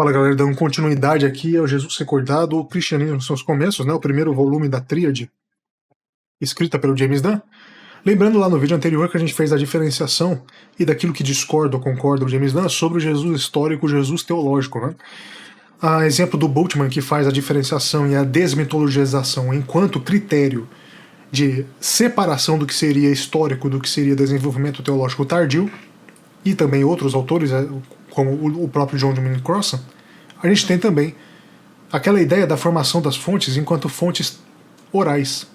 Fala galera, dando continuidade aqui ao Jesus Recordado, o Cristianismo nos seus começos, né? O primeiro volume da Tríade, escrita pelo James Dunn. Lembrando lá no vídeo anterior que a gente fez a diferenciação e daquilo que discorda ou concorda o James Dunn sobre o Jesus histórico, o Jesus teológico, né? A exemplo do Bultmann, que faz a diferenciação e a desmitologização enquanto critério de separação do que seria histórico do que seria desenvolvimento teológico tardio, e também outros autores, como o próprio John Dominic Crossan, a gente tem também aquela ideia da formação das fontes enquanto fontes orais,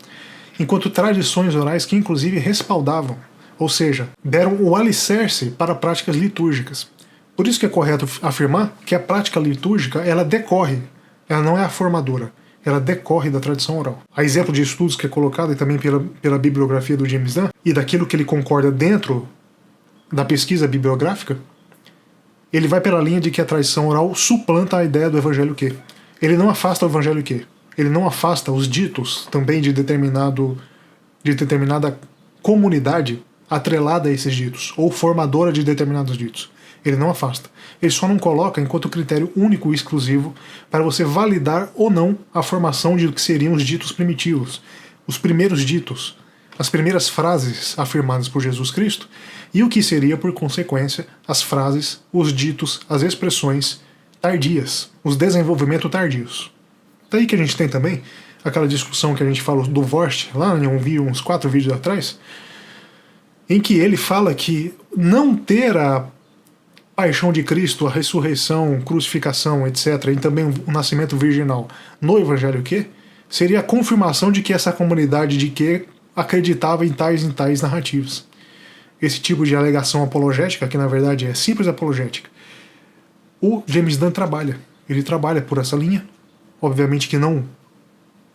enquanto tradições orais que inclusive respaldavam, ou seja, deram o alicerce para práticas litúrgicas. Por isso que é correto afirmar que a prática litúrgica ela decorre, ela não é a formadora, ela decorre da tradição oral. A exemplo de estudos que é colocado e também pela bibliografia do James Dunn e daquilo que ele concorda dentro da pesquisa bibliográfica, ele vai pela linha de que a tradição oral suplanta a ideia do evangelho que. Ele não afasta o evangelho que. Ele não afasta os ditos também de determinada comunidade atrelada a esses ditos, ou formadora de determinados ditos. Ele não afasta. Ele só não coloca enquanto critério único e exclusivo para você validar ou não a formação de que seriam os ditos primitivos, os primeiros ditos, as primeiras frases afirmadas por Jesus Cristo, e o que seria, por consequência, as frases, os ditos, as expressões tardias, os desenvolvimentos tardios. Daí que a gente tem também aquela discussão que a gente falou do Vorst, lá em uns 4 vídeos atrás, em que ele fala que não ter a paixão de Cristo, a ressurreição, crucificação, etc., e também o nascimento virginal no Evangelho que, seria a confirmação de que essa comunidade de que acreditava em tais narrativas. Esse tipo de alegação apologética, que na verdade é simples apologética, o James Dunn trabalha. Ele trabalha por essa linha, obviamente que não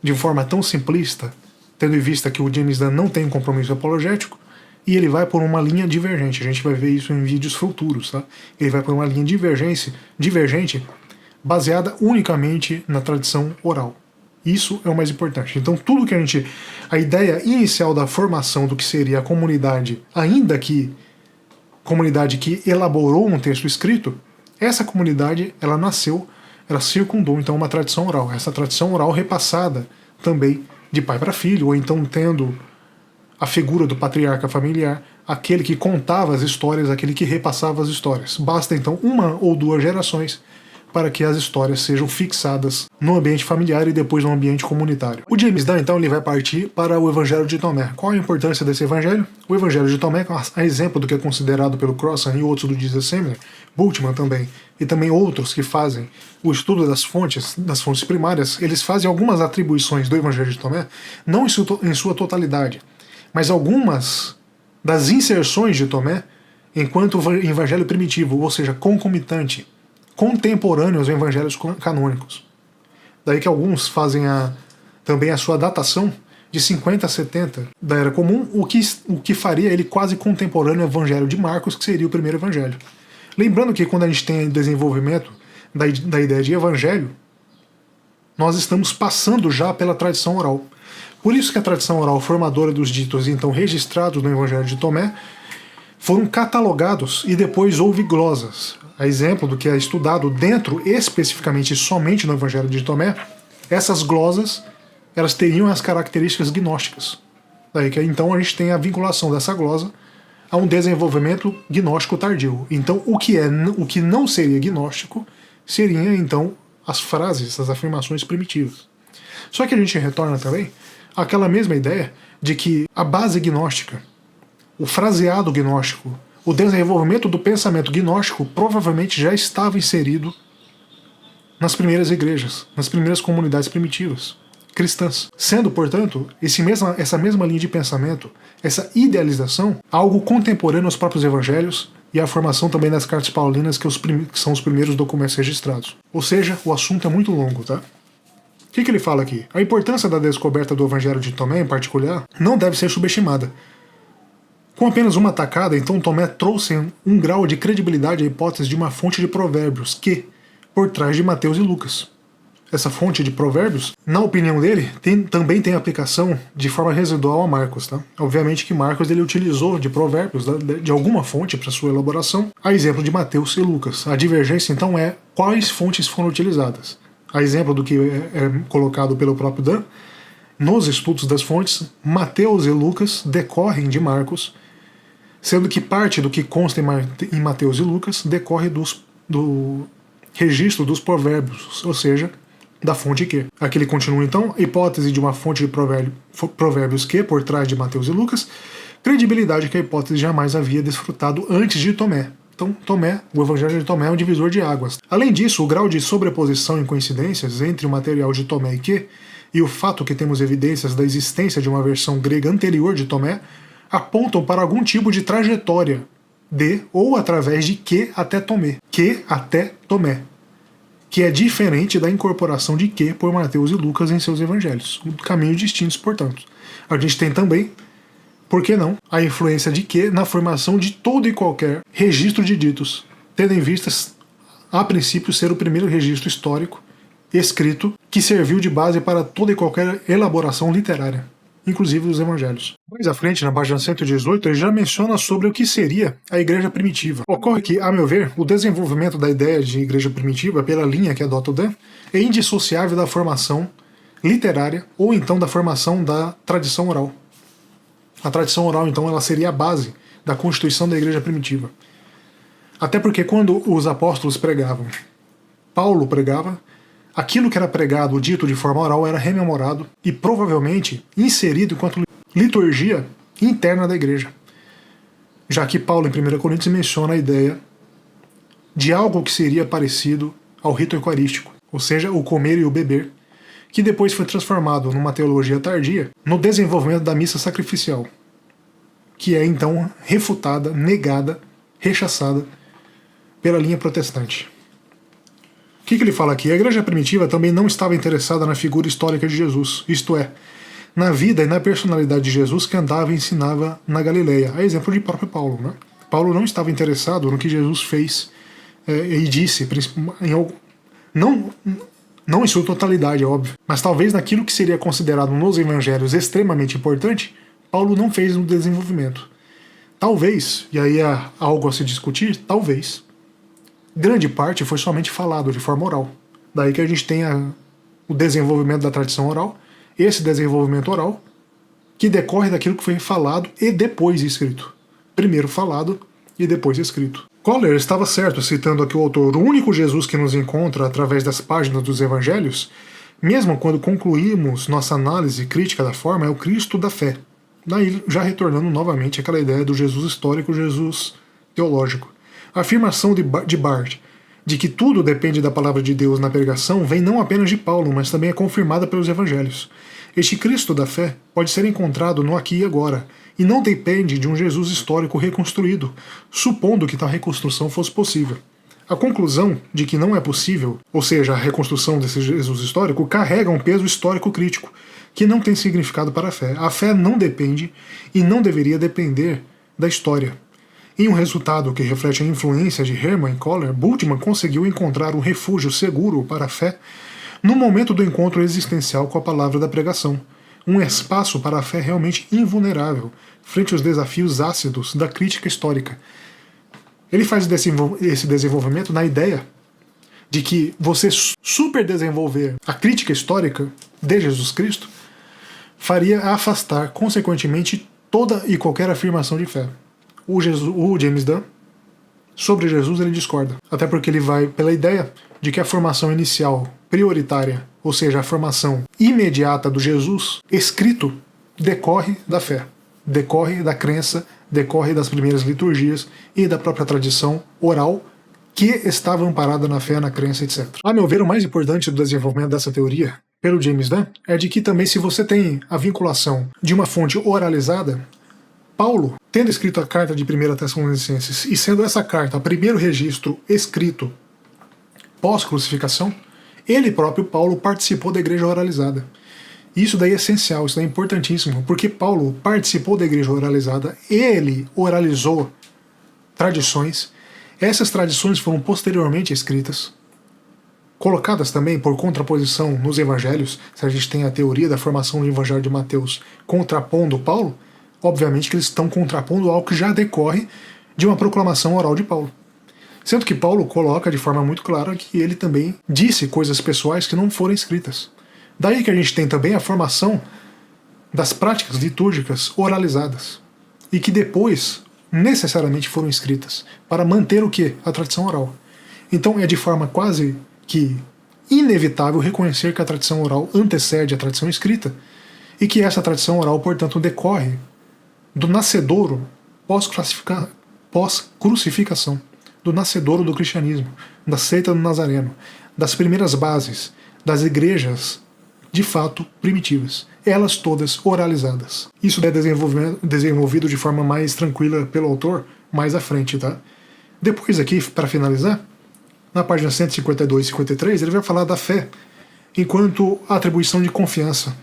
de forma tão simplista, tendo em vista que o James Dunn não tem um compromisso apologético, e ele vai por uma linha divergente. A gente vai ver isso em vídeos futuros, tá? Ele vai por uma linha divergente baseada unicamente na tradição oral. Isso é o mais importante. Então tudo que a ideia inicial da formação do que seria a comunidade, ainda que comunidade que elaborou um texto escrito, essa comunidade, ela nasceu, ela circundou então uma tradição oral. Essa tradição oral repassada também de pai para filho, ou então tendo a figura do patriarca familiar, aquele que contava as histórias, aquele que repassava as histórias. Basta então 1 ou 2 gerações para que as histórias sejam fixadas no ambiente familiar e depois no ambiente comunitário. O James Dunn, então, ele vai partir para o Evangelho de Tomé. Qual a importância desse evangelho? O Evangelho de Tomé, a exemplo do que é considerado pelo Crossan e outros do Jesus Semler, Bultmann também, e também outros que fazem o estudo das fontes primárias, eles fazem algumas atribuições do Evangelho de Tomé, não em sua totalidade, mas algumas das inserções de Tomé enquanto evangelho primitivo, ou seja, concomitante, contemporâneo aos evangelhos canônicos. Daí que alguns fazem também a sua datação de 50 a 70 da Era Comum, o que faria ele quase contemporâneo ao Evangelho de Marcos, que seria o primeiro evangelho. Lembrando que quando a gente tem desenvolvimento da ideia de evangelho, nós estamos passando já pela tradição oral. Por isso que a tradição oral formadora dos ditos, então registrados no Evangelho de Tomé, foram catalogados e depois houve glosas. A exemplo do que é estudado dentro, especificamente somente no Evangelho de Tomé, essas glosas elas teriam as características gnósticas. Daí que então a gente tem a vinculação dessa glosa a um desenvolvimento gnóstico tardio. Então o que não seria gnóstico seria então as frases, as afirmações primitivas. Só que a gente retorna também àquela mesma ideia de que a base gnóstica, o fraseado gnóstico, o desenvolvimento do pensamento gnóstico provavelmente já estava inserido nas primeiras igrejas, nas primeiras comunidades primitivas, cristãs. Sendo, portanto, essa mesma linha de pensamento, essa idealização, algo contemporâneo aos próprios evangelhos e à formação também das cartas paulinas, que são os primeiros documentos registrados. Ou seja, o assunto é muito longo, tá? O que ele fala aqui? A importância da descoberta do Evangelho de Tomé, em particular, não deve ser subestimada. Com apenas uma tacada, então Tomé trouxe um grau de credibilidade à hipótese de uma fonte de provérbios que, por trás de Mateus e Lucas. essa fonte de Provérbios, na opinião dele, também tem aplicação de forma residual a Marcos. Tá? Obviamente que Marcos ele utilizou de Provérbios, de alguma fonte para sua elaboração, a exemplo de Mateus e Lucas. A divergência, então, é quais fontes foram utilizadas. A exemplo do que é colocado pelo próprio Dan, nos estudos das fontes, Mateus e Lucas decorrem de Marcos, sendo que parte do que consta em Mateus e Lucas decorre do registro dos provérbios, ou seja, da fonte Q. Aqui ele continua então, hipótese de uma fonte de provérbios Q por trás de Mateus e Lucas, credibilidade que a hipótese jamais havia desfrutado antes de Tomé. Então, Tomé, o Evangelho de Tomé é um divisor de águas. Além disso, o grau de sobreposição e coincidências entre o material de Tomé e Q e o fato que temos evidências da existência de uma versão grega anterior de Tomé apontam para algum tipo de trajetória de ou através de Q até Tomé. Q até Tomé, que é diferente da incorporação de Q por Mateus e Lucas em seus evangelhos. Caminhos distintos, portanto. A gente tem também, por que não, a influência de Q na formação de todo e qualquer registro de ditos, tendo em vista, a princípio, ser o primeiro registro histórico escrito que serviu de base para toda e qualquer elaboração literária, inclusive os evangelhos. Mais à frente, na página 118, ele já menciona sobre o que seria a igreja primitiva. Ocorre que, a meu ver, o desenvolvimento da ideia de igreja primitiva, pela linha que adota o Dan, é indissociável da formação literária ou então da formação da tradição oral. A tradição oral, então, ela seria a base da constituição da igreja primitiva. Até porque quando os apóstolos pregavam, Paulo pregava, aquilo que era pregado ou dito de forma oral era rememorado e provavelmente inserido enquanto liturgia interna da igreja. Já que Paulo, em 1 Coríntios, menciona a ideia de algo que seria parecido ao rito eucarístico, ou seja, o comer e o beber, que depois foi transformado numa teologia tardia no desenvolvimento da missa sacrificial, que é então refutada, negada, rechaçada pela linha protestante. O que ele fala aqui? A igreja primitiva também não estava interessada na figura histórica de Jesus, isto é, na vida e na personalidade de Jesus que andava e ensinava na Galileia, a exemplo de próprio Paulo. Né? Paulo não estava interessado no que Jesus fez e disse, não em sua totalidade, é óbvio, mas talvez naquilo que seria considerado nos evangelhos extremamente importante, Paulo não fez no desenvolvimento. Talvez, e aí há algo a se discutir, talvez, grande parte foi somente falado de forma oral. Daí que a gente tem o desenvolvimento da tradição oral, esse desenvolvimento oral, que decorre daquilo que foi falado e depois escrito. Primeiro falado e depois escrito. Kohler estava certo citando aqui o autor: o único Jesus que nos encontra através das páginas dos evangelhos, mesmo quando concluímos nossa análise crítica da forma, é o Cristo da fé. Daí já retornando novamente àquela ideia do Jesus histórico, Jesus teológico. A afirmação de Barth de que tudo depende da palavra de Deus na pregação vem não apenas de Paulo, mas também é confirmada pelos evangelhos. Este Cristo da fé pode ser encontrado no aqui e agora, e não depende de um Jesus histórico reconstruído, supondo que tal reconstrução fosse possível. A conclusão de que não é possível, ou seja, a reconstrução desse Jesus histórico, carrega um peso histórico crítico, que não tem significado para a fé. A fé não depende e não deveria depender da história. Em um resultado que reflete a influência de Hermann Kohler, Bultmann conseguiu encontrar um refúgio seguro para a fé no momento do encontro existencial com a palavra da pregação, um espaço para a fé realmente invulnerável frente aos desafios ácidos da crítica histórica. Ele faz esse desenvolvimento na ideia de que você superdesenvolver a crítica histórica de Jesus Cristo faria afastar, consequentemente, toda e qualquer afirmação de fé. O James Dunn, sobre Jesus, ele discorda. Até porque ele vai pela ideia de que a formação inicial prioritária, ou seja, a formação imediata do Jesus escrito, decorre da fé, decorre da crença, decorre das primeiras liturgias e da própria tradição oral que estava amparada na fé, na crença, etc. A meu ver, o mais importante do desenvolvimento dessa teoria, pelo James Dunn, é de que também, se você tem a vinculação de uma fonte oralizada, Paulo, tendo escrito a carta de 1 Tessalonicenses e sendo essa carta o primeiro registro escrito pós-crucificação, ele próprio, Paulo, participou da igreja oralizada. Isso daí é essencial, isso daí é importantíssimo, porque Paulo participou da igreja oralizada, ele oralizou tradições, essas tradições foram posteriormente escritas, colocadas também por contraposição nos evangelhos. Se a gente tem a teoria da formação do evangelho de Mateus contrapondo Paulo, obviamente que eles estão contrapondo algo que já decorre de uma proclamação oral de Paulo. Sendo que Paulo coloca de forma muito clara que ele também disse coisas pessoais que não foram escritas. Daí que a gente tem também a formação das práticas litúrgicas oralizadas, e que depois necessariamente foram escritas, para manter o quê? A tradição oral. Então é de forma quase que inevitável reconhecer que a tradição oral antecede a tradição escrita, e que essa tradição oral, portanto, decorre do nascedouro pós-crucificação, do nascedouro do cristianismo, da seita do Nazareno, das primeiras bases, das igrejas de fato primitivas, elas todas oralizadas. Isso é desenvolvido de forma mais tranquila pelo autor mais à frente, tá? Depois aqui, para finalizar, na página 152 e 53, ele vai falar da fé enquanto atribuição de confiança,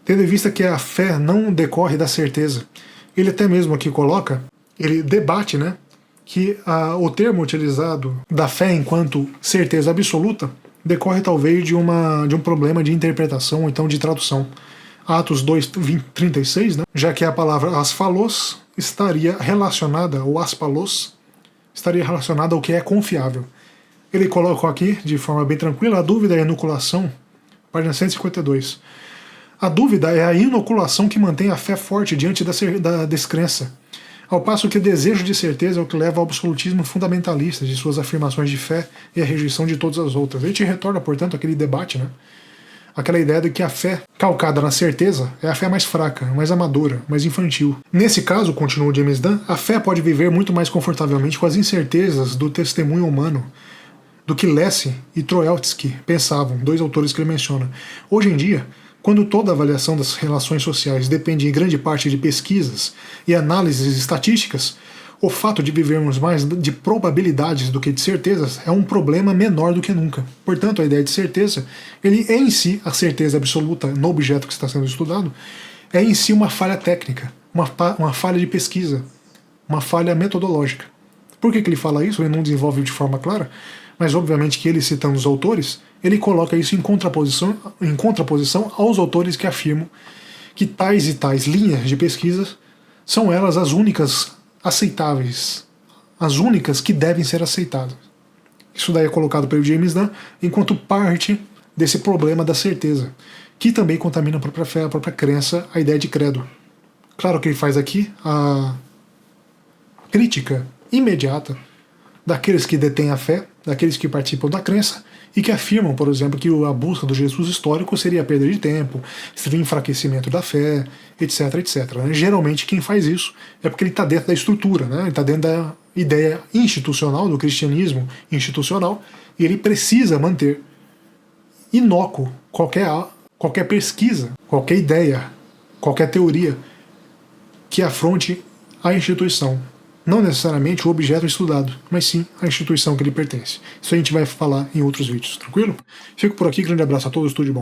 tendo em vista que a fé não decorre da certeza. Ele até mesmo aqui coloca, ele debate, né, que o termo utilizado da fé enquanto certeza absoluta decorre talvez de um problema de interpretação ou então de tradução. Atos 2:36, né? Já que a palavra asfalos estaria relacionada, ou aspalos, estaria relacionada ao que é confiável. Ele colocou aqui, de forma bem tranquila, a dúvida é a inoculação, página 152. A dúvida é a inoculação que mantém a fé forte diante da descrença, ao passo que o desejo de certeza é o que leva ao absolutismo fundamentalista de suas afirmações de fé e a rejeição de todas as outras. A gente retorna, portanto, àquele debate, né? Aquela ideia de que a fé calcada na certeza é a fé mais fraca, mais amadora, mais infantil. Nesse caso, continua James Dunn, a fé pode viver muito mais confortavelmente com as incertezas do testemunho humano do que Lessing e Troeltsky pensavam, dois autores que ele menciona. Hoje em dia, quando toda a avaliação das relações sociais depende em grande parte de pesquisas e análises estatísticas, o fato de vivermos mais de probabilidades do que de certezas é um problema menor do que nunca. Portanto, a ideia de certeza, ele é em si, a certeza absoluta no objeto que está sendo estudado, é em si uma falha técnica, uma falha de pesquisa, uma falha metodológica. Por que ele fala isso? Ele não desenvolve de forma clara, mas obviamente que ele, citando os autores, ele coloca isso em contraposição aos autores que afirmam que tais e tais linhas de pesquisa são elas as únicas aceitáveis, as únicas que devem ser aceitadas. Isso daí é colocado pelo James Dunn enquanto parte desse problema da certeza, que também contamina a própria fé, a própria crença, a ideia de credo. Claro que ele faz aqui a crítica imediata daqueles que detêm a fé, daqueles que participam da crença e que afirmam, por exemplo, que a busca do Jesus histórico seria perda de tempo, seria enfraquecimento da fé, etc, etc. Geralmente quem faz isso é porque ele está dentro da estrutura, né? Ele está dentro da ideia institucional, do cristianismo institucional, e ele precisa manter inócuo qualquer pesquisa, qualquer ideia, qualquer teoria que afronte a instituição. Não necessariamente o objeto estudado, mas sim a instituição que ele pertence. Isso a gente vai falar em outros vídeos, tranquilo? Fico por aqui, grande abraço a todos, tudo de bom.